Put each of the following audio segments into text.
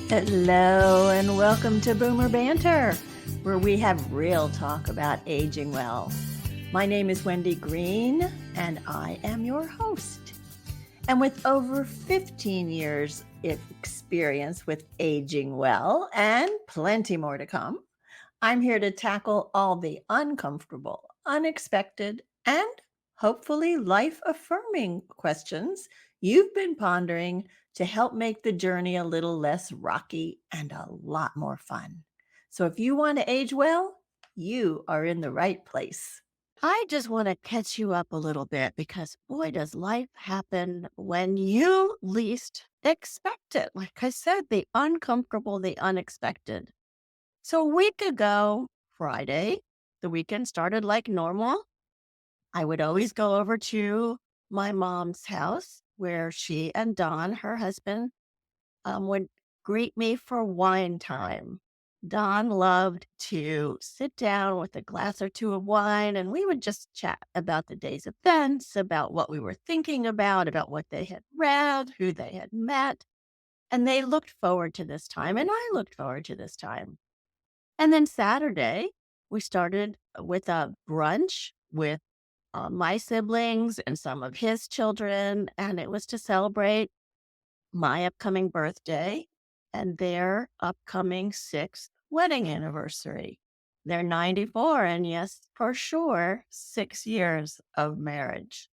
Hello and welcome to Boomer Banter, where we have real talk about aging well. My name is Wendy Green and I am your host. And with over 15 years of experience with aging well and plenty more to come, I'm here to tackle all the uncomfortable, unexpected, and hopefully life affirming questions you've been pondering to help make the journey a little less rocky and a lot more fun. So if you want to age well, you are in the right place. I just want to catch you up a little bit because boy, does life happen when you least expect it. Like I said, the uncomfortable, the unexpected. So a week ago, Friday, the weekend started like normal. I would always go over to my mom's house where she and Don, her husband, would greet me for wine time. Don loved to sit down with a glass or two of wine, and we would just chat about the day's events, about what we were thinking about what they had read, who they had met. And they looked forward to this time, and I looked forward to this time. And then Saturday, we started with a brunch with my siblings and some of his children, and it was to celebrate my upcoming birthday and their upcoming sixth wedding anniversary. They're 94, and yes, for sure, 6 years of marriage.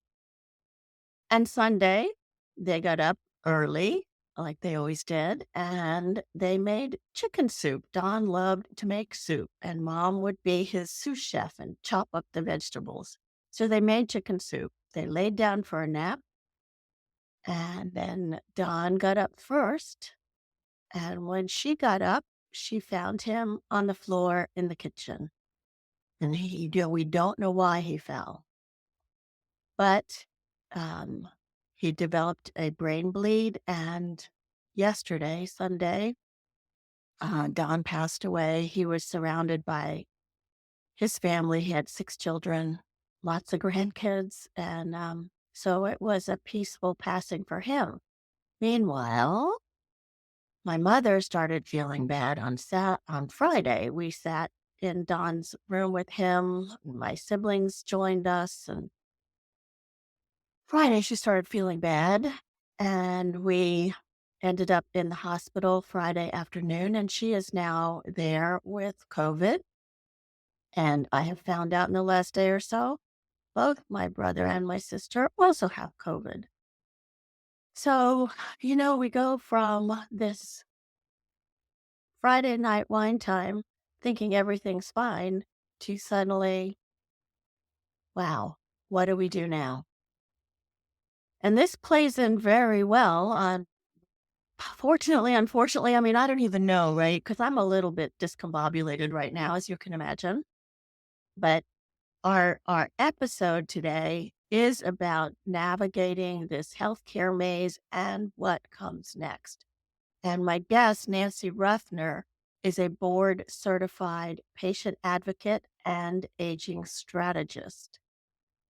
And Sunday, they got up early, like they always did, and they made chicken soup. Don loved to make soup, and mom would be his sous chef and chop up the vegetables. So they made chicken soup. They laid down for a nap, and then Don got up first. And when she got up, she found him on the floor in the kitchen. And we don't know why he fell, but um, he developed a brain bleed. And yesterday, Sunday, Don passed away. He was surrounded by his family. He had 6 children, lots of grandkids. And so it was a peaceful passing for him. Meanwhile, my mother started feeling bad on Friday. We sat in Don's room with him. My siblings joined us, and Friday she started feeling bad, and we ended up in the hospital Friday afternoon, and she is now there with COVID. And I have found out in the last day or so, both my brother and my sister also have COVID. So, we go from this Friday night wine time, thinking everything's fine, to suddenly, wow, what do we do now? And this plays in very well on, fortunately, unfortunately, I mean, I don't even know, right? Because I'm a little bit discombobulated right now, as you can imagine. But our episode today is about navigating this healthcare maze and what comes next. And my guest, Nancy Ruffner, is a board certified patient advocate and aging strategist.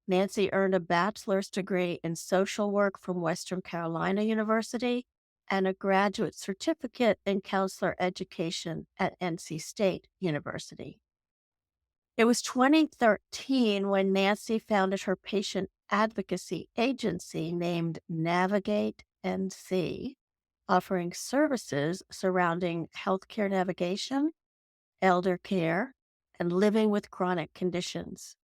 Nancy earned a bachelor's degree in social work from Western Carolina University and a graduate certificate in counselor education at NC State University. It was 2013 when Nancy founded her patient advocacy agency named Navigate NC, offering services surrounding healthcare navigation, elder care, and living with chronic conditions.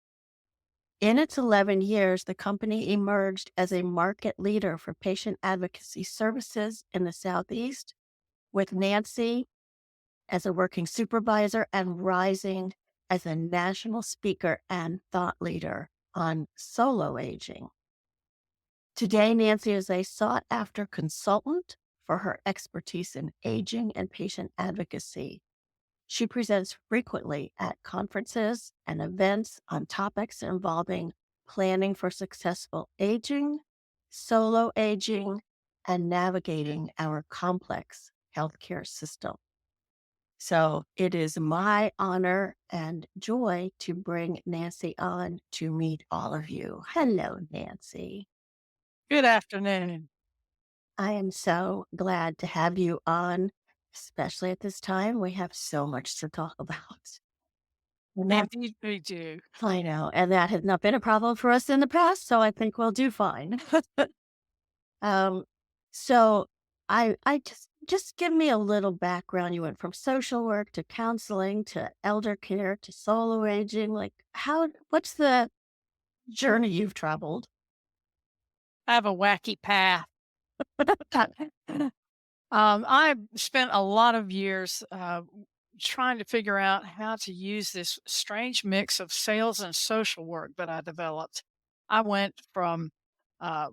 In its 11 years, the company emerged as a market leader for patient advocacy services in the Southeast, with Nancy as a working supervisor and rising as a national speaker and thought leader on solo aging. Today, Nancy is a sought after consultant for her expertise in aging and patient advocacy. She presents frequently at conferences and events on topics involving planning for successful aging, solo aging, and navigating our complex healthcare system. So it is my honor and joy to bring Nancy on to meet all of you. Hello, Nancy. Good afternoon. I am so glad to have you on. especially at this time. We have so much to talk about. And that Indeed, we do. I know, and that has not been a problem for us in the past, so I think we'll do fine. Um, so I just give me a little background. You went from social work to counseling to elder care to solo aging. Like what's the journey you've traveled? I have a wacky path. I spent a lot of years trying to figure out how to use this strange mix of sales and social work that I developed. I went from uh,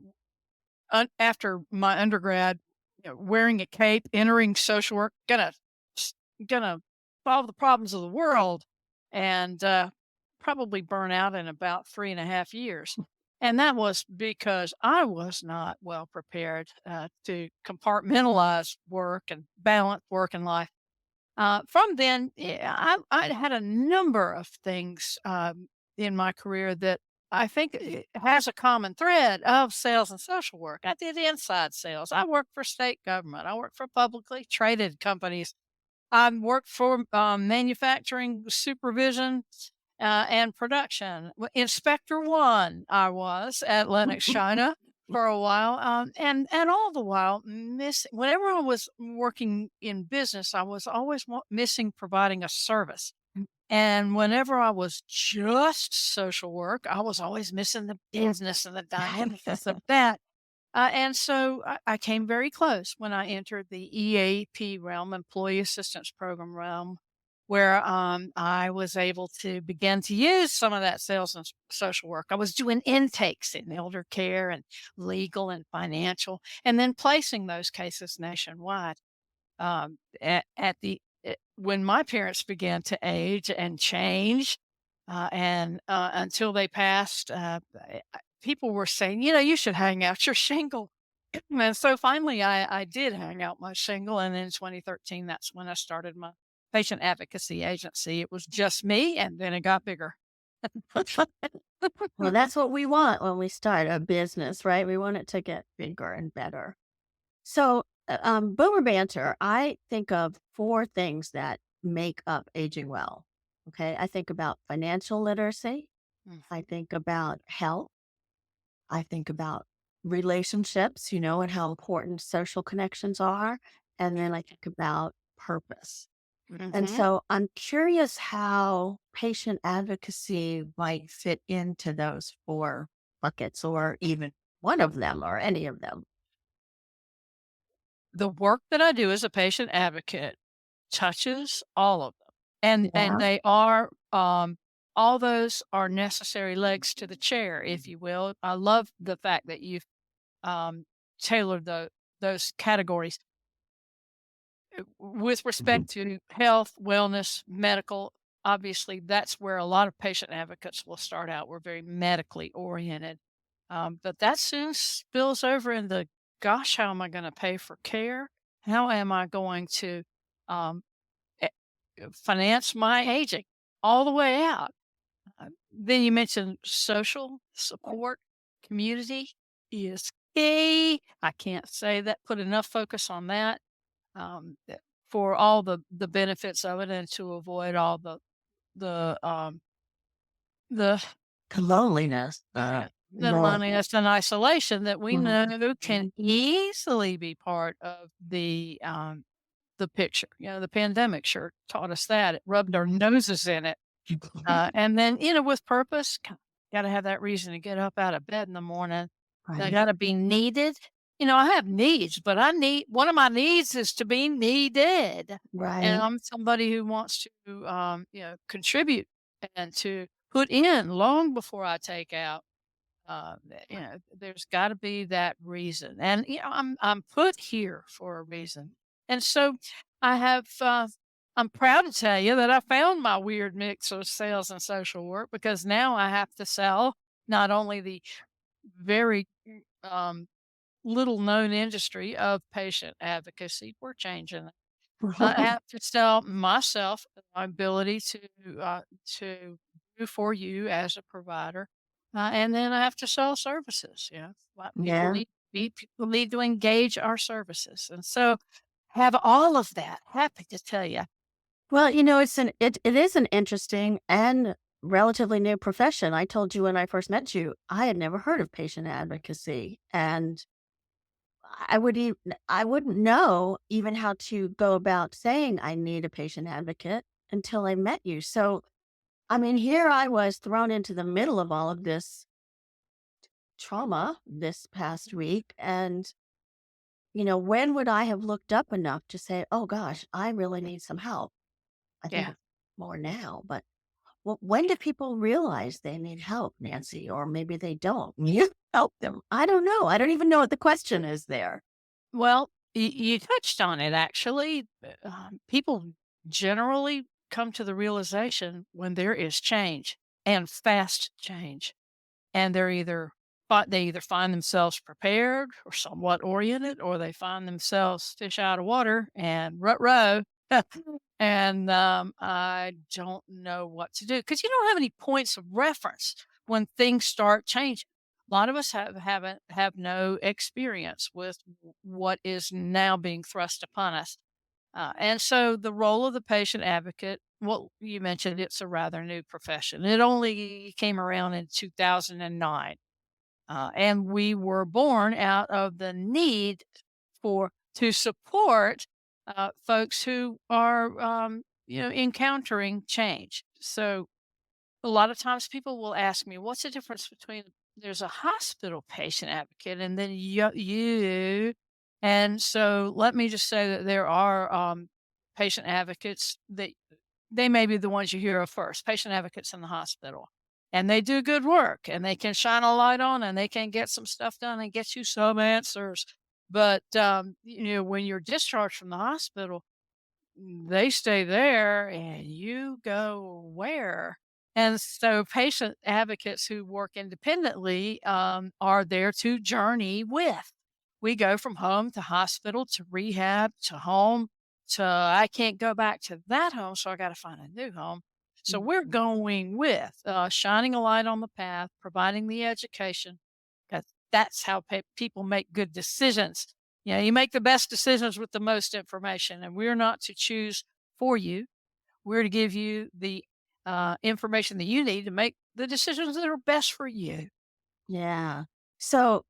after my undergrad, wearing a cape, entering social work, gonna solve the problems of the world, and probably burn out in about 3.5 years. And that was because I was not well prepared to compartmentalize work and balance work and life. From then, I had a number of things in my career that I think it has a common thread of sales and social work. I did inside sales. I worked for state government. I worked for publicly traded companies. I worked for manufacturing supervision and production. Inspector one, I was at Lennox China for a while, and all the while miss. Whenever I was working in business, I was always missing providing a service. And whenever I was just social work, I was always missing the business and the dynamics of that. And so I came very close when I entered the EAP realm, Employee Assistance Program realm, where I was able to begin to use some of that sales and social work. I was doing intakes in elder care and legal and financial, and then placing those cases nationwide. At the when my parents began to age and change, and until they passed, people were saying, you should hang out your shingle. And so finally, I did hang out my shingle, and in 2013, that's when I started my patient advocacy agency. It was just me, and then it got bigger. Well, that's what we want when we start a business, right? We want it to get bigger and better. So, boomer banter, I think of four things that make up aging well. Okay. I think about financial literacy. I Mhm. think about health. I think about relationships, and how important social connections are. And then I think about purpose. And Mhm. so I'm curious how patient advocacy might fit into those four buckets or even one of them or any of them. The work that I do as a patient advocate touches all of them, and Yeah. they are, all those are necessary legs to the chair, if you will. I love the fact that you've, um, tailored those categories. With respect to health, wellness, medical, obviously, that's where a lot of patient advocates will start out. We're very medically oriented. But that soon spills over into, gosh, how am I going to pay for care? How am I going to um, eh, finance my aging all the way out? Then you mentioned social support, community is key. I can't say that, put enough focus on that um, eh, for all the benefits of it and to avoid all the the The loneliness. the No. loneliness and isolation that we Mhm. know can easily be part of the picture. The pandemic sure taught us that. It rubbed our noses in it. And then, with purpose, gotta have that reason to get up out of bed in the morning. They Right. gotta be needed. I have needs, but I need one of my needs is to be needed. And Right. I'm somebody who wants to, contribute and to put in long before I take out. There's got to be that reason, and I'm put here for a reason, and so I have. I'm proud to tell you that I found my weird mix of sales and social work because now I have to sell not only the very um, little known industry of patient advocacy. We're changing. I Right. have to sell myself, my ability to do for you as a provider, and then I have to sell services. What Yeah. people need to engage our services, and so have all of that. Happy to tell you. Well, it is an interesting and relatively new profession. I told you when I first met you, I had never heard of patient advocacy, and I wouldn't know even how to go about saying I need a patient advocate until I met you. So, I mean, here I was thrown into the middle of all of this trauma this past week, and when would I have looked up enough to say, "Oh gosh, I really need some help?" I think Yeah. it's more now, but well, when do people realize they need help, Nancy? Or maybe they don't. You help them. I don't know. I don't even know what the question is there. Well, you touched on it actually. People generally come to the realization when there is change and fast change. And they either find themselves prepared or somewhat oriented, or they find themselves fish out of water and rut row. And I don't know what to do because you don't have any points of reference when things start changing. A lot of us haven't have no experience with what is now being thrust upon us. And so the role of the patient advocate, well, you mentioned it's a rather new profession. It only came around in 2009. And we were born out of the need to support folks who are, encountering change. So a lot of times people will ask me, what's the difference between there's a hospital patient advocate and then you? And so let me just say that there are patient advocates that they may be the ones you hear of first, patient advocates in the hospital. And they do good work and they can shine a light on and they can get some stuff done and get you some answers. But, when you're discharged from the hospital, they stay there and you go where? And so patient advocates who work independently are there to journey with. We go from home to hospital to rehab to home to I can't go back to that home, so I got to find a new home. So we're Mhm. going with shining a light on the path, providing the education, because that's how people make good decisions. You make the best decisions with the most information, and we're not to choose for you. We're to give you the information that you need to make the decisions that are best for you. Yeah. So,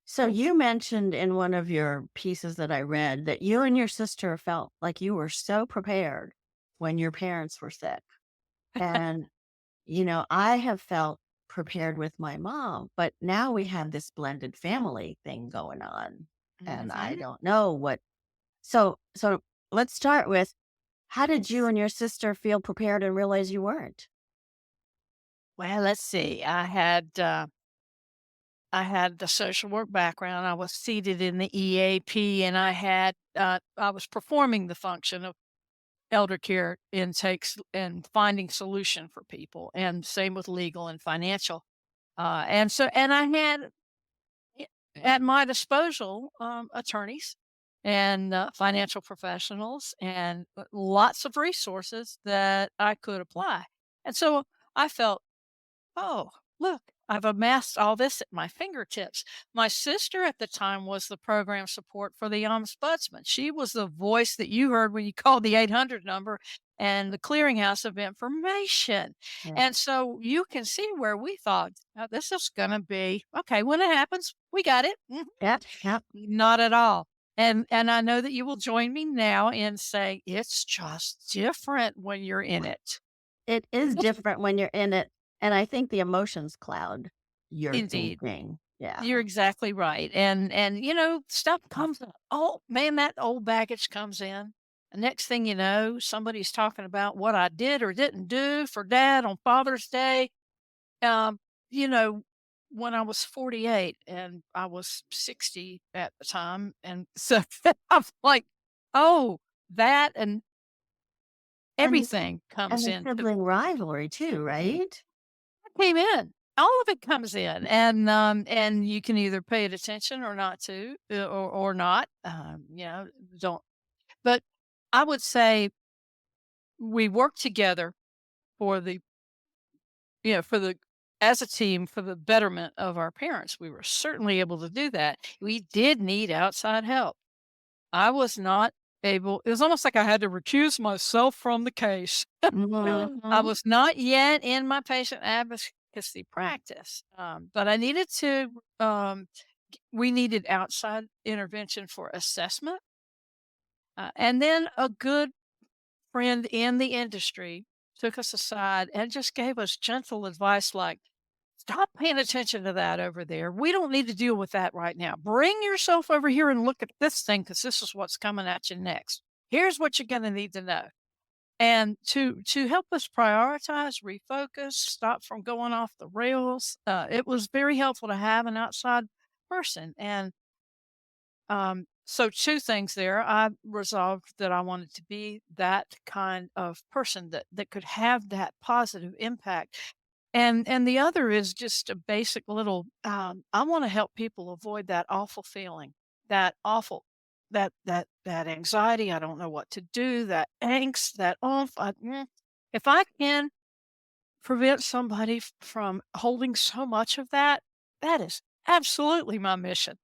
so you mentioned in one of your pieces that I read that you and your sister felt like you were so prepared when your parents were sick. And, I have felt prepared with my mom, but now we have this blended family thing going on. And I Hmm. don't know what. So let's start with, how did you and your sister feel prepared and realize you weren't? Well, let's see. I had the social work background. I was seated in the EAP, and I was performing the function of elder care intakes and finding solution for people, and same with legal and financial. And I had i- at my disposal attorneys and financial professionals and lots of resources that I could apply. And so I felt, oh, look, I've amassed all this at my fingertips. My sister at the time was the program support for the ombudsman. She was the voice that you heard when you called the 800 number and the clearinghouse of information. Yeah. And so you can see where we thought, "Oh, this is going to be okay. When it happens, we got it." Mhm. Yep. Yep. Not at all. And I know that you will join me now in saying it's just different when you're in it. It is different when you're in it. And I think the emotions cloud your Indeed. thinking. Yeah. You're exactly right, and, stuff comes up. Oh, man, that old baggage comes in. The next thing you know, somebody's talking about what I did or didn't do for dad on Father's Day. Um, you know, when I was 48 and I was 60 at the time, and so I'm like, "Oh, that and And the everything and comes the into sibling rivalry too, right? came in. All of it comes in, and you can either pay it attention or not to, or not. Don't. But I would say we work together for the for the as a team for the betterment of our parents. We were certainly able to do that. We did need outside help. I was not. able it was almost like I had to recuse myself from the case. I Mhm. was not yet in my patient advocacy practice, but I needed to, we needed outside intervention for assessment, and then a good friend in the industry took us aside and just gave us gentle advice like, "Stop paying attention to that over there. We don't need to deal with that right now. Bring yourself over here and look at this thing because this is what's coming at you next. Here's what you're gonna need to know." And to help us prioritize, refocus, stop from going off the rails, it was very helpful to have an outside person. And so 2 things there. I resolved that I wanted to be that kind of person that could have that positive impact. And the other is just a basic little, I wanna help people avoid that awful feeling, that awful that anxiety, I don't know what to do, that angst, that oomph, if I can prevent somebody from holding so much of that, that is absolutely my mission.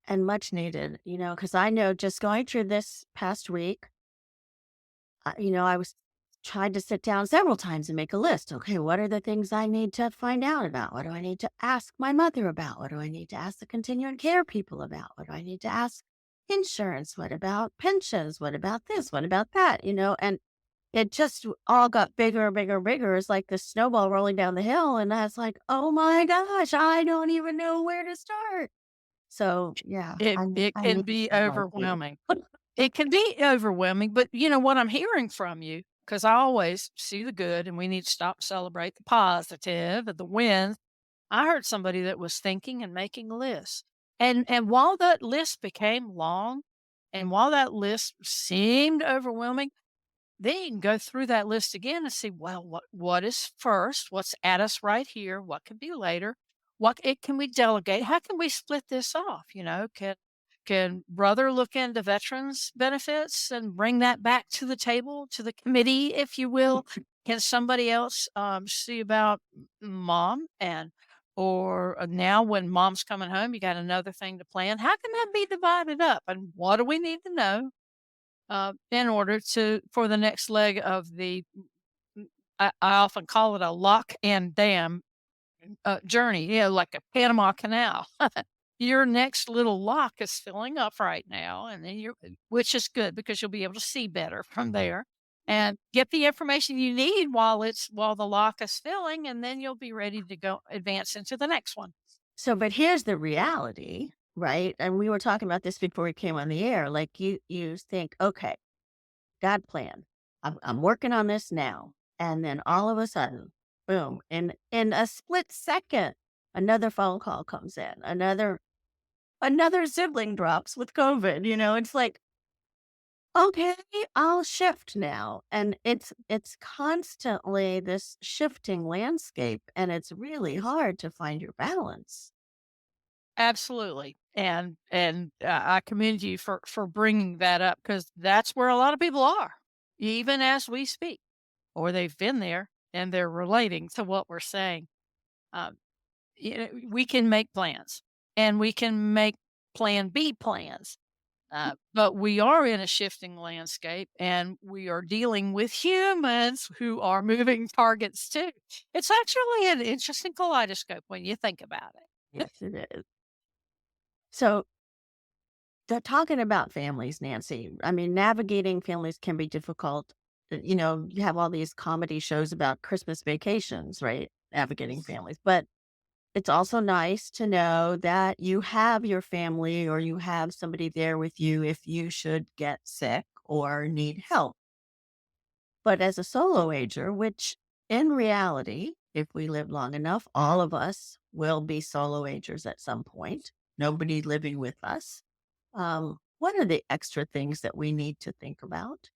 And much needed, because I know just going through this past week, I was tried to sit down several times and make a list. Okay, what are the things I need to find out about? What do I need to ask my mother about? What do I need to ask the continuing care people about? What do I need to ask insurance? What about pensions? What about this? What about that? And it just all got bigger and bigger and bigger. It's like the snowball rolling down the hill. And I was like, oh my gosh, I don't even know where to start. So yeah, It I can need be someone like you. overwhelming. It can be overwhelming, but you know what I'm hearing from you, because I always see the good and we need to stop, celebrate the positive and the wins. I heard somebody that was thinking and making lists. And while that list became long and while that list seemed overwhelming, then you can go through that list again and see, well, what is first? What's at us right here? What can be later? What it can we delegate? How can we split this off? Can brother look into veterans benefits and bring that back to the table, to the committee, if you will? Can somebody else see about mom and or now when mom's coming home, you got another thing to plan. How can that be divided up? And what do we need to know? In order to for the next leg of the I often call it a lock and dam, journey, like a Panama Canal. Your next little lock is filling up right now, and then you're which is good because you'll be able to see better from there and get the information you need while the lock is filling, and then you'll be ready to go advance into the next one. So, but here's the reality, right? And we were talking about this before we came on the air. Like you think, okay, God plan. I'm working on this now. And then all of a sudden, boom, in a split second, another phone call comes in, another sibling drops with COVID. It's like, okay, I'll shift now. And it's constantly this shifting landscape. And it's really hard to find your balance. Absolutely, and I commend you for bringing that up because that's where a lot of people are, even as we speak, or they've been there and they're relating to what we're saying. Um, we can make plans, and we can make plan B plans, but we are in a shifting landscape, and we are dealing with humans who are moving targets too. It's actually an interesting kaleidoscope when you think about it. Yes, it is. So talking about families, Nancy, I mean, navigating families can be difficult. You have all these comedy shows about Christmas vacations, right? Navigating families. But it's also nice to know that you have your family or you have somebody there with you if you should get sick or need help. But as a solo ager, which in reality, if we live long enough, all of us will be solo agers at some point, nobody living with us. What are the extra things that we need to think about?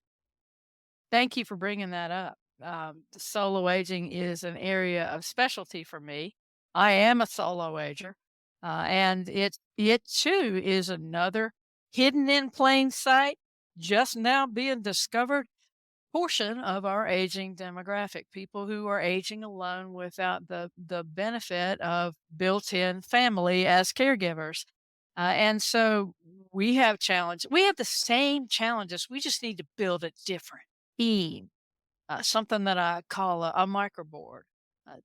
Thank you for bringing that up. The solo aging is an area of specialty for me. I am a solo ager, and it too is another hidden in plain sight, just now being discovered portion of our aging demographic. People who are aging alone without the benefit of built-in family as caregivers. And so we have challenge. We have the same challenges. We just need to build a different team, something that I call a microboard.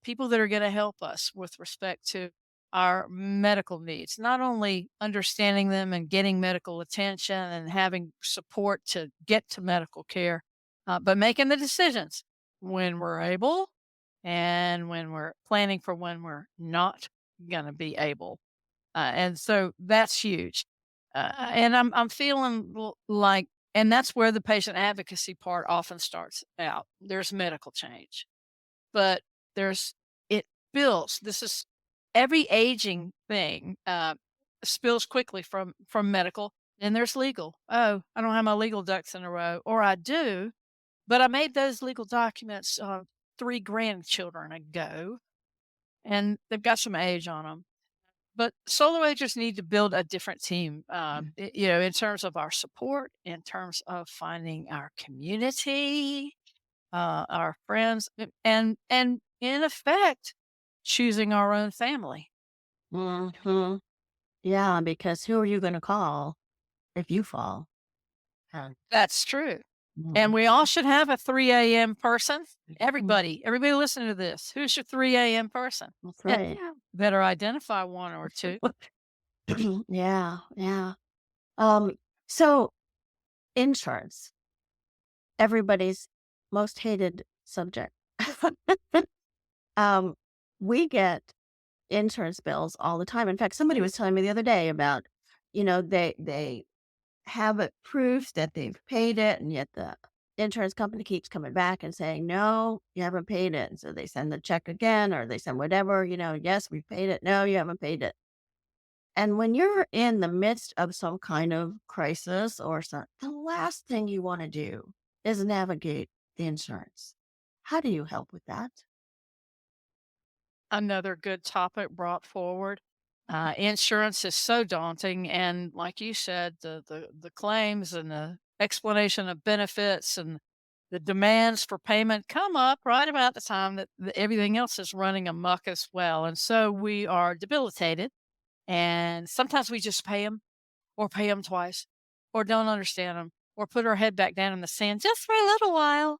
People that are going to help us with respect to our medical needs, not only understanding them and getting medical attention and having support to get to medical care, but making the decisions when we're able and when we're planning for when we're not going to be able. And so that's huge. And I'm feeling like, and that's where the patient advocacy part often starts out. There's medical change, but there's it builds. This is every aging thing spills quickly from medical. And there's legal. Oh, I don't have my legal ducks in a row, or I do, but I made those legal documents 3 grandchildren ago, and they've got some age on them. But solo agers need to build a different team, in terms of our support, in terms of finding our community, our friends, and in effect, choosing our own family. Mhm. Yeah, because who are you gonna call if you fall? Uh, That's true. And mm, we all should have a 3 a.m. person. mm, Everybody listening to this, who's your 3 a.m. person? that's Yeah, right. better identify one or two. Yeah, yeah. Um, so insurance, everybody's most hated subject. Um, we get insurance bills all the time. In fact, somebody was telling me the other day about, they have it proof that they've paid it, and yet the insurance company keeps coming back and saying, "No, you haven't paid it." And so they send the check again, or they send whatever, "Yes, we paid it. No, you haven't paid it." And when you're in the midst of some kind of crisis or some, the last thing you want to do is navigate the insurance. How do you help with that? Another good topic brought forward. Insurance is so daunting, and like you said, the claims and the explanation of benefits and the demands for payment come up right about the time that everything else is running amok as well, and so we are debilitated. And sometimes we just pay them, or pay them twice, or don't understand them, or put our head back down in the sand just for a little while.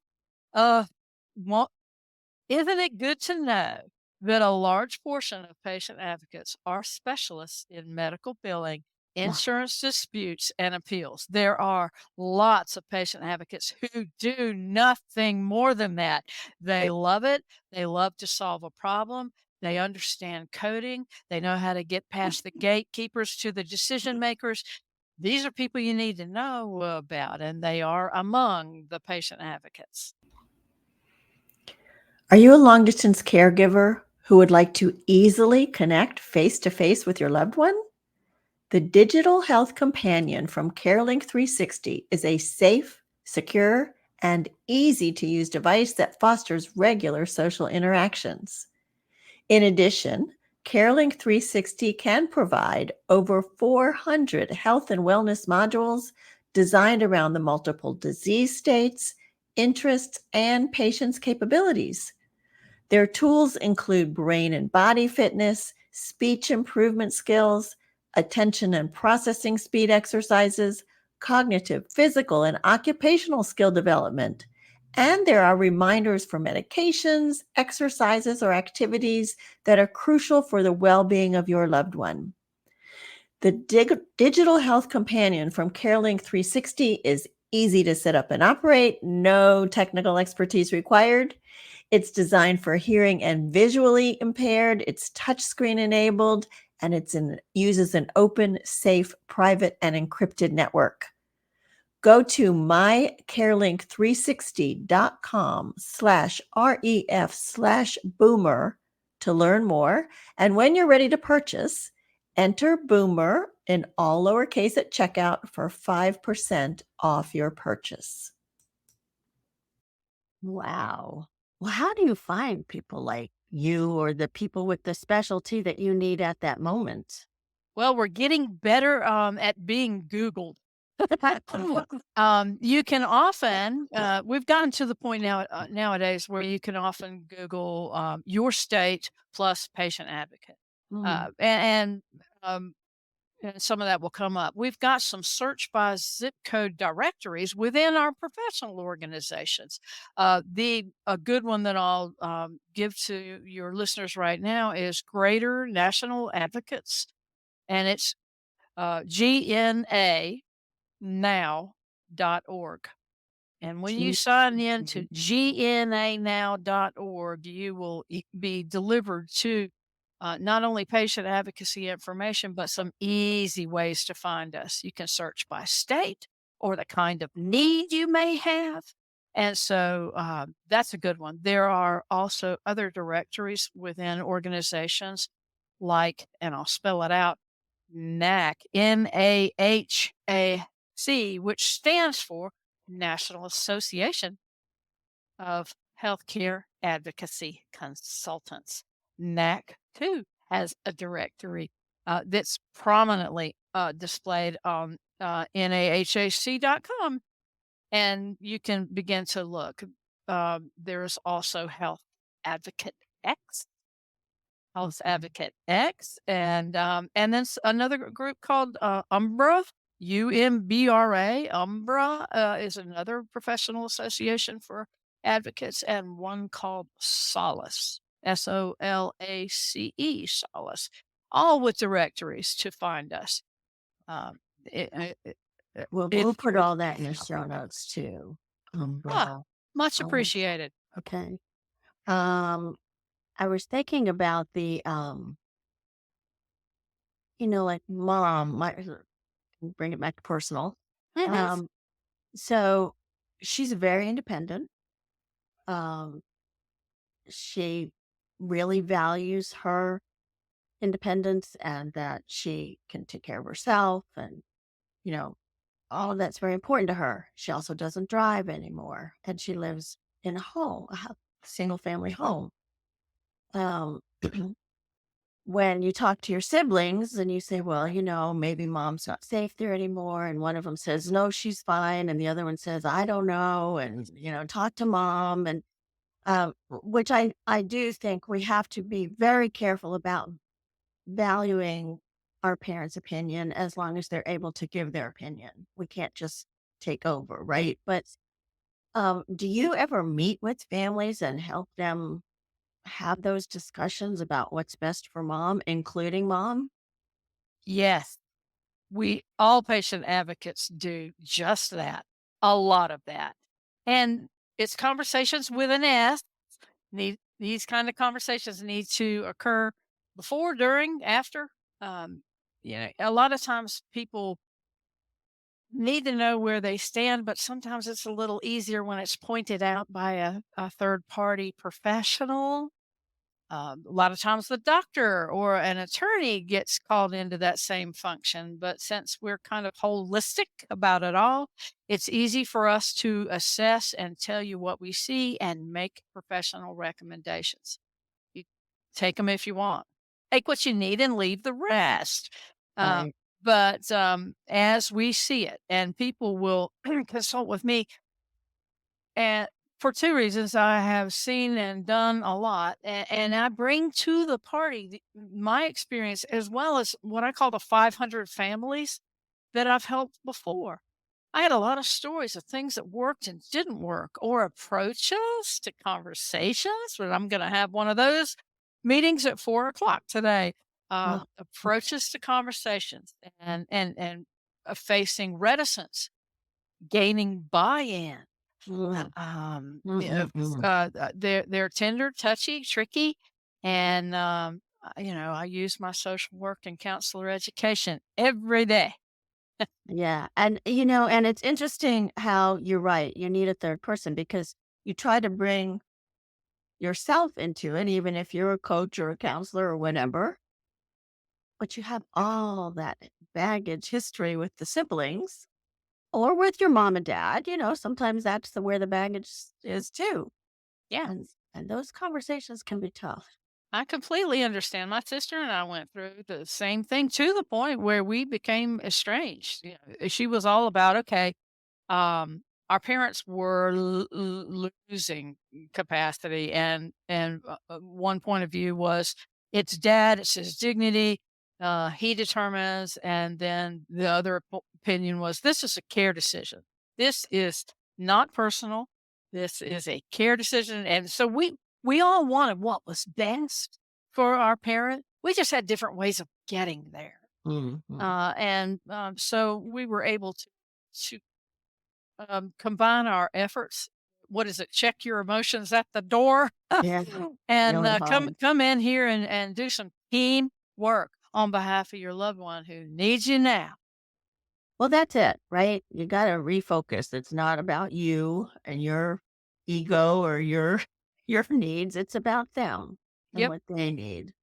Uh, isn't it good to know that a large portion of patient advocates are specialists in medical billing, Yeah. insurance disputes, and appeals? There are lots of patient advocates who do nothing more than that. They love it, they love to solve a problem. They understand coding. They know how to get past the gatekeepers to the decision makers. These are people you need to know about, and they are among the patient advocates. Are you a long distance caregiver who would like to easily connect face to face with your loved one? The Digital Health Companion from CareLink 360 is a safe, secure, and easy to use device that fosters regular social interactions. In addition, CareLink 360 can provide over 400 health and wellness modules designed around the multiple disease states, interests, and patients' capabilities. Their tools include brain and body fitness, speech improvement skills, attention and processing speed exercises, cognitive, physical, and occupational skill development. And there are reminders for medications, exercises, or activities that are crucial for the well being of your loved one. The Digital Health Companion from CareLink 360 is easy to set up and operate, no technical expertise required. It's designed for hearing and visually impaired, it's touchscreen enabled, and uses an open, safe, private, and encrypted network. Go to mycarelink360.com/ref/boomer to learn more. And when you're ready to purchase, enter boomer in all lowercase at checkout for 5% off your purchase. Wow. Well, how do you find people like you or the people with the specialty that you need at that moment? Well, we're getting better at being Googled. You can often, we've gotten to the point nowadays where you can often Google your state plus patient advocate. Mm, And um, and some of that will come up. We've got some search by zip code directories within our professional organizations. The a good one that I'll give to your listeners right now is Greater National Advocates, and it's gnanow.org. And when you Gee, sign in to gnanow.org, you will be delivered to not only patient advocacy information, but some easy ways to find us. You can search by state or the kind of need you may have. And so that's a good one. There are also other directories within organizations like, and I'll spell it out, NAHC, NAHAC, which stands for National Association of Healthcare Advocacy Consultants. NAC, too, has a directory that's prominently displayed on nahac.com, and you can begin to look. There's also Advocate X, Health okay. Advocate X, and then another group called Umbra, UMBRA. Umbra is another professional association for advocates, and one called Solace, Solace, all with directories to find us. Um, it, it, it, We'll if put all that in the show notes too. ah, Umbrella. much Oh, appreciated. okay. Um, I was thinking about the, like mom, bring it back to personal. Hmm. Um, so she's very independent. Um, she really values her independence and that she can take care of herself and, you know, all of that's very important to her. She also doesn't drive anymore and she lives in a home, single family home. Um, when you talk to your siblings and you say, well, maybe mom's not safe there anymore. And one of them says, no, she's fine. And the other one says, I don't know. And, talk to mom. And which I do think we have to be very careful about valuing our parents' opinion as long as they're able to give their opinion. We can't just take over, right? But do you ever meet with families and help them have those discussions about what's best for mom, including mom? Yes. We all patient advocates do just that, a lot of that. And it's conversations with an S. These kind of conversations need to occur before, during, after. Um, a lot of times people need to know where they stand, but sometimes it's a little easier when it's pointed out by a third party professional. A lot of times the doctor or an attorney gets called into that same function, but since we're kind of holistic about it all, it's easy for us to assess and tell you what we see and make professional recommendations. You take them if you want. Take what you need and leave the rest. Uh, Right. but as we see it, and people will consult with me, and for 2 reasons, I have seen and done a lot, and I bring to the party my experience as well as what I call the 500 families that I've helped before. I had a lot of stories of things that worked and didn't work, or approaches to conversations, but I'm gonna have one of those meetings at 4 o'clock today. Oh, okay. Approaches to conversations and facing reticence, gaining buy-in. Mm, mm, You know, mm, mm. they're tender, touchy, tricky, and, I use my social work and counselor education every day. Yeah. And it's interesting how you're right. You need a third person because you try to bring yourself into it, even if you're a coach or a counselor or whatever, but you have all that baggage history with the siblings or with your mom and dad. Sometimes that's where the baggage is too. Yeah, And those conversations can be tough. I completely understand. My sister and I went through the same thing to the point where we became estranged. She was all about, okay, our parents were losing capacity, and one point of view was, it's dad, it's his dignity. he determines, and then the other opinion was, this is a care decision. This is not personal. This is a care decision, and so we all wanted what was best for our parent. We just had different ways of getting there, Mhm. and so we were able to combine our efforts. What is it? Check your emotions at the door, Yeah, and really come hard. come in here and do some team work on behalf of your loved one who needs you now. Well, that's it, right? You gotta refocus. It's not about you and your ego or your your needs. It's about them and Yep. what they need.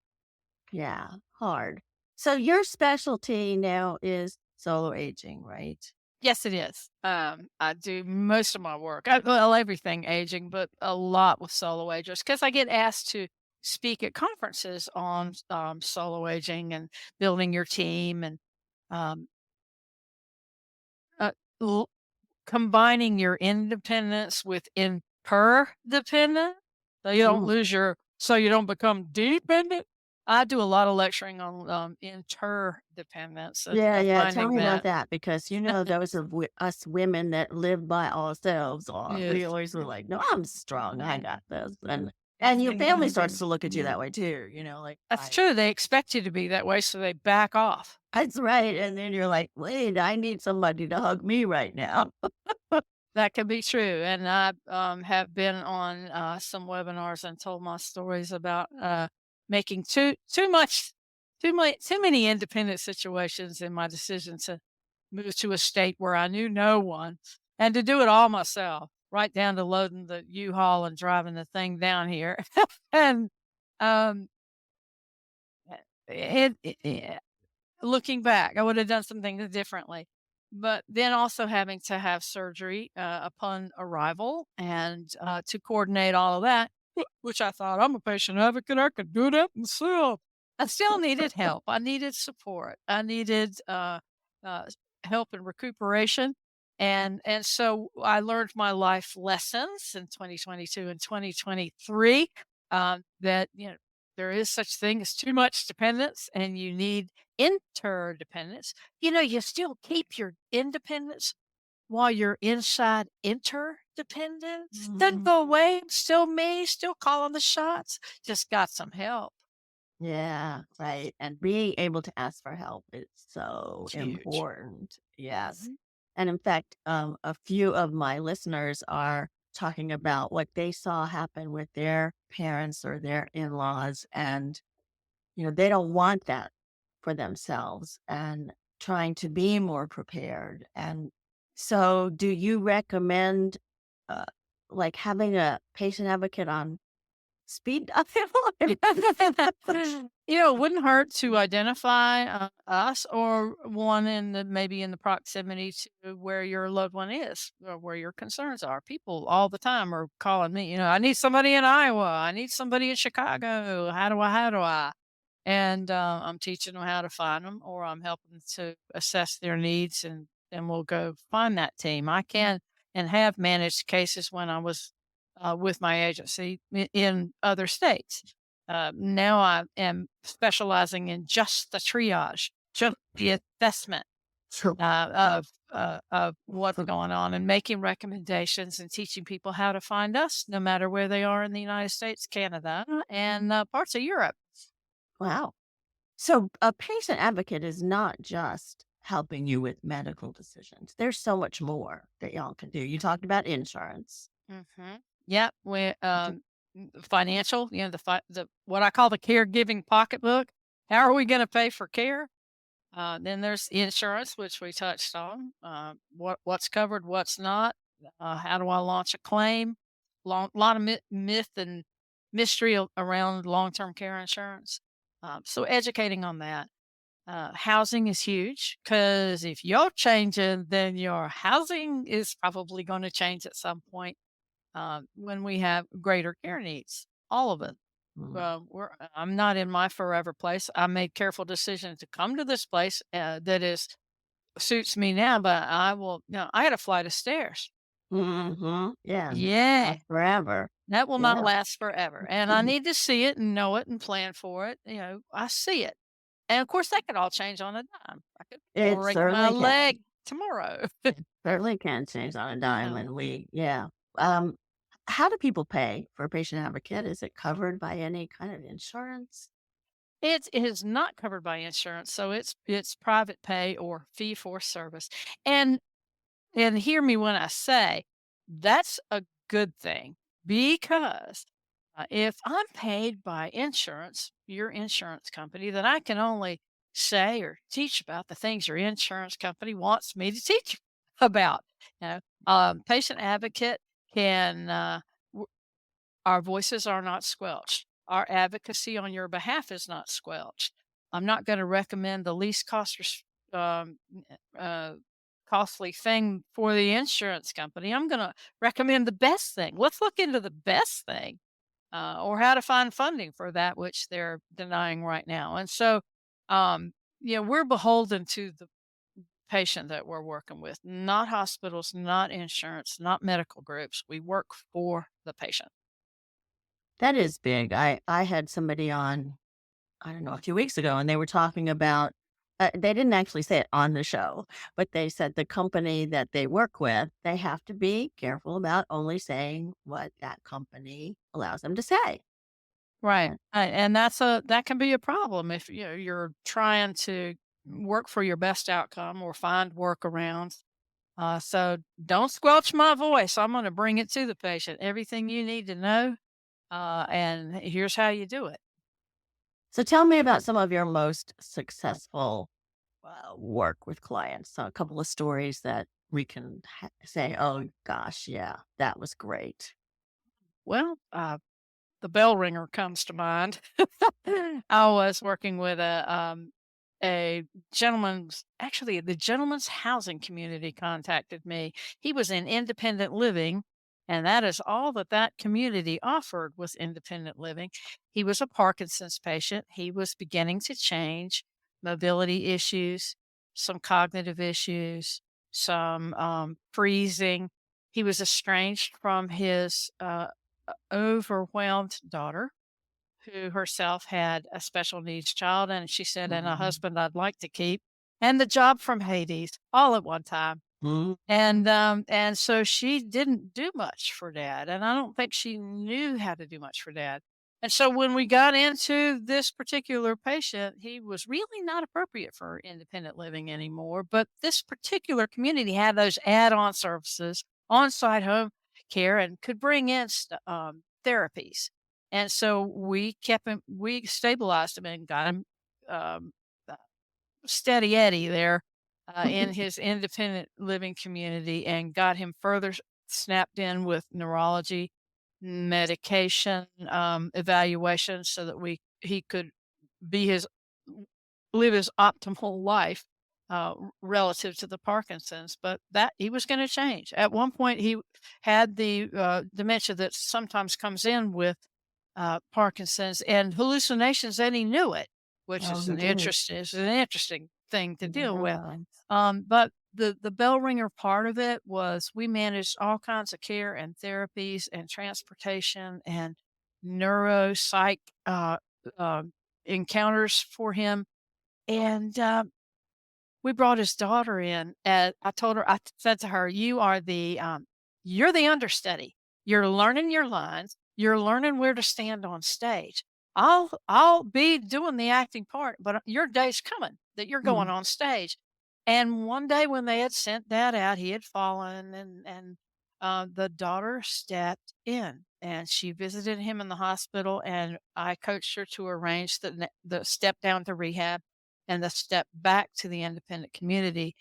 Yeah, hard. So your specialty now is solo aging, right? Yes, it is. I do most of my work, well, everything aging, but a lot with solo agers because I get asked to speak at conferences on solo aging and building your team and um, uh, combining your independence with interdependent, Mm. so you don't become dependent. I do a lot of lecturing on, interdependence and Yeah, yeah. Tell defining me about that. that because you know those of us women that live by ourselves, or we Yes. always were like, "No, I'm strong. I got this," and your family starts to look at you that way too. You know, like That's I. true, they expect you to be that way, so they back off. That's right, and then you're like, "Wait, I need somebody to hug me right now." That could be true, and I, have been on, some webinars and told my stories about, making too many independent situations in my decision to move to a state where I knew no one, and to do it all myself, right down to loading the U-Haul and driving the thing down here. And, um, it looking back, I would have done some things differently. But then also having to have surgery, upon arrival and, to coordinate all of that, which I thought, "I'm a patient advocate, I could do that myself." I still needed help. I needed support. I needed, uh, help and recuperation, and so I learned my life lessons in 2022 and 2023, that, there is such thing as too much dependence, and you need interdependence. You still keep your independence while you're inside interdependence. Doesn't Mhm. go away. Still me, still calling the shots. Just got some help. Yeah, right, and being able to ask for help is so It's huge. important. Yes, Mhm. and in fact, a few of my listeners are talking about what they saw happen with their parents or their in-laws, and they don't want that for themselves and trying to be more prepared. And so, do you recommend, uh, like, having a patient advocate on speed dial? It wouldn't hurt to identify us or one in the maybe in the proximity to where your loved one is or where your concerns are. People all the time are calling me. I need somebody in Iowa. I need somebody in Chicago. How do I? And I'm teaching them how to find them, or I'm helping to assess their needs, and then we'll go find that team. I can and have managed cases when I was with my agency in other states. Now I am specializing in just the triage, just the assessment Sure. of what's going on, and making recommendations and teaching people how to find us, no matter where they are in the United States, Canada, and parts of Europe. Wow. So, a patient advocate is not just helping you with medical decisions. There's so much more that y'all can do. You talked about insurance. Mhm. Yep, we D- financial, the what I call the caregiving pocketbook. How are we gonna pay for care? Then there's insurance, which we touched on. What's covered, what's not. How do I launch a claim? Lot of myth and mystery around long-term care insurance. So educating on that. Housing is huge because if you're changing, then your housing is probably going to change at some point when we have greater care needs, all of it. Mm. I'm not in my forever place. I made careful decisions to come to this place that is suits me now, but I will. I had a flight of stairs. Mhm. Yeah, Yeah, not forever. that will not Yeah. last forever, and I need to see it and know it and plan for it. I see it, And of course, that could all change on a dime. I could It break my certainly can. leg tomorrow. It certainly can change on a dime, Yeah. and yeah. Um, how do people pay for a patient advocate? Is it covered by any kind of insurance? It is not covered by insurance, so it's private pay or fee for service. And and hear me when I say that's a good thing because if I'm paid by insurance, your insurance company, then I can only say or teach about the things your insurance company wants me to teach about. You know, patient advocate can our voices are not squelched. Our advocacy on your behalf is not squelched. I'm not going to recommend the least um, uh, costly thing for the insurance company. I'm going to recommend the best thing. Let's look into the best thing or how to find funding for that which they're denying right now. And so, um, we're beholden to the patient that we're working with, not hospitals, not insurance, not medical groups. We work for the patient. That is big. I had somebody on, I don't know, a few weeks ago, and they were talking about they didn't actually say it on the show, but they said the company that they work with, they have to be careful about only saying what that company allows them to say. Right, Uh, and that can be a problem if, you're trying to work for your best outcome or find workarounds. So don't squelch my voice. I'm gonna bring it to the patient. Everything you need to know, and here's how you do it. So tell me about some of your most successful work with clients. So a couple of stories that we can say, "Oh gosh, yeah, that was great." Well, the bell ringer comes to mind. I was working with a gentleman's actually, the gentleman's housing community contacted me. He was in independent living, and that is all that that community offered was independent living. He was a Parkinson's patient. He was beginning to change, mobility issues, some cognitive issues, some freezing. He was estranged from his overwhelmed daughter who herself had a special needs child, and she said, "And a Mhm. husband I'd like to keep, and the job from Hades, all at one time." Mhm. And so she didn't do much for dad, and I don't think she knew how to do much for dad. And so when we got into this particular patient, he was really not appropriate for independent living anymore. But this particular community had those add-on services, on-site home care, and could bring in therapies. And so we stabilized him and got him um, steady Eddie there in his independent living community and got him further snapped in with neurology, medication, evaluation so that he could be his live his optimal life relative to the Parkinson's. But that he was going to change. At one point, he had the dementia that sometimes comes in with Parkinson's and hallucinations, and he knew it, which Oh, he did. is an interesting thing to deal with. Yeah. But the bell ringer part of it was we managed all kinds of care and therapies and transportation and neuropsych uh, encounters for him. And we brought his daughter in, and I told her, said to her, you're the understudy. You're learning your lines. You're learning where to stand on stage. I'll be doing the acting part, but your day's coming that you're going Mhm. on stage." And one day when they had sent dad out, he had fallen, and the daughter stepped in and she visited him in the hospital, and I coached her to arrange the step down to rehab and the step back to the independent community.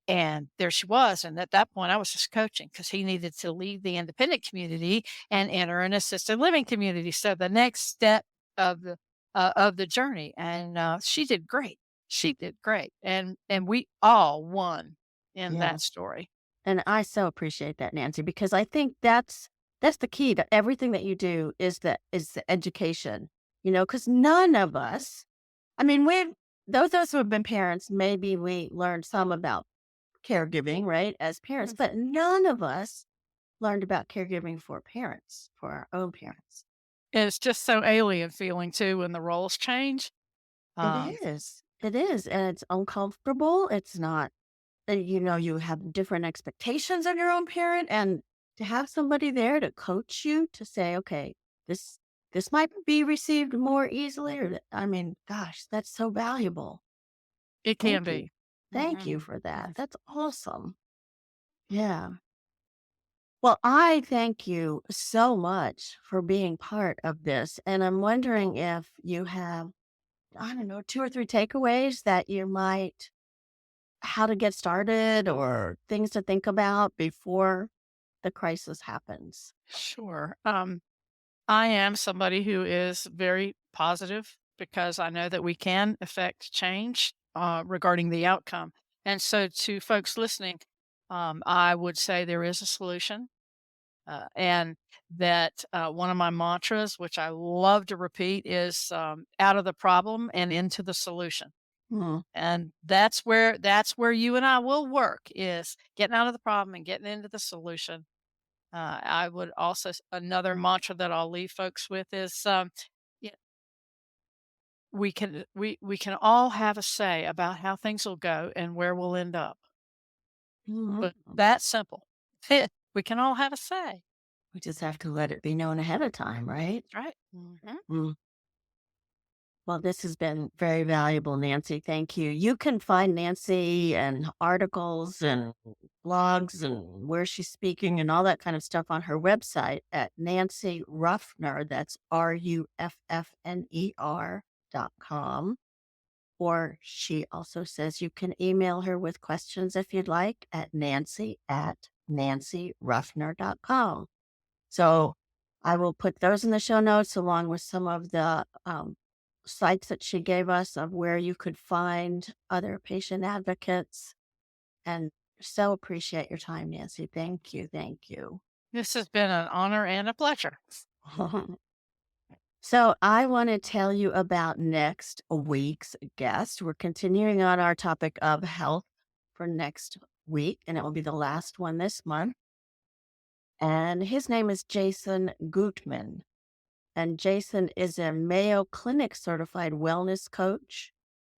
And there she was. And at that point, I was just coaching because he needed to leave the independent community and enter an assisted living community. So the next step of the journey, and she did great. She did great, and we all won in Yeah. that story. And I so appreciate that, Nancy, because I think that's the key to everything that you do is the education, because none of us, I mean, those of us who have been parents, maybe we learned some about caregiving, right, as parents, Mhm. but none of us learned about caregiving for parents, for our own parents. And it's just so alien feeling too when the roles change. It Um, is. It is, and it's uncomfortable. It's not, you have different expectations of your own parent, and to have somebody there to coach you to say, okay, this this might be received more easily, or I mean, gosh, that's so valuable. It can Thank you. be. Thank Mhm. you for that. Mhm. That's awesome. Yeah. Well, I thank you so much for being part of this. And I'm wondering if you have, I don't know, two or three takeaways that you might, how to get started or things to think about before the crisis happens. Sure. I am somebody who is very positive because I know that we can affect change regarding the outcome. And so, to folks listening, I would say there is a solution. And that one of my mantras, which I love to repeat, is out of the problem and into the solution. Hmm. And that's where you and I will work, is getting out of the problem and getting into the solution. I would also another mantra that I'll leave folks with is, yeah, we can all have a say about how things will go and where we'll end up. Hmm. But that's simple. We can all have a say. We just have to let it be known ahead of time, right? That's right. Hmm. Mm. Well, this has been very valuable, Nancy. Thank you. You can find Nancy and articles and blogs and where she's speaking and all that kind of stuff on her website at Nancy Ruffner. That's RUFFNER.com. Or she also says you can email her with questions if you'd like at nancy@nancyruffner.com. So I will put those in the show notes along with some of the sites that she gave us of where you could find other patient advocates. And so appreciate your time, Nancy. Thank you. Thank you. This has been an honor and a pleasure. So I want to tell you about next week's guest. We're continuing on our topic of health for next week, and it will be the last one this month. And his name is Jason Gutman. And Jason is a Mayo Clinic certified wellness coach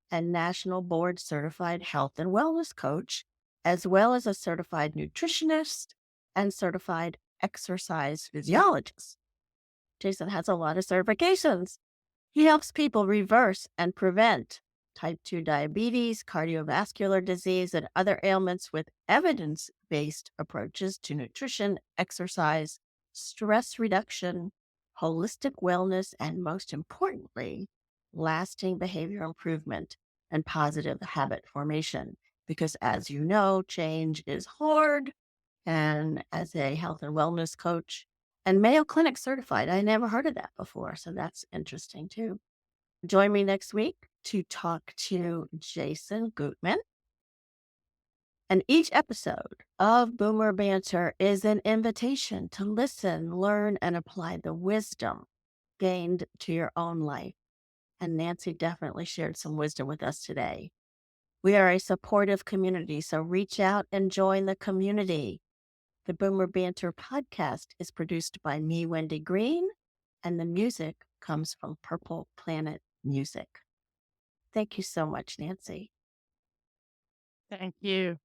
and national board certified health and wellness coach, as well as a certified nutritionist and certified exercise physiologist. Jason has a lot of certifications. He helps people reverse and prevent type 2 diabetes, cardiovascular disease, and other ailments with evidence based approaches to nutrition, exercise, stress reduction, holistic wellness, and most importantly, lasting behavior improvement and positive habit formation. Because as you know, change is hard. And as a health and wellness coach and Mayo Clinic certified, I never heard of that before. So that's interesting too. Join me next week to talk to Jason Gutman. And each episode of Boomer Banter is an invitation to listen, learn, and apply the wisdom gained to your own life. And Nancy definitely shared some wisdom with us today. We are a supportive community, so reach out and join the community. The Boomer Banter podcast is produced by me, Wendy Green, and the music comes from Purple Planet Music. Thank you so much, Nancy. Thank you.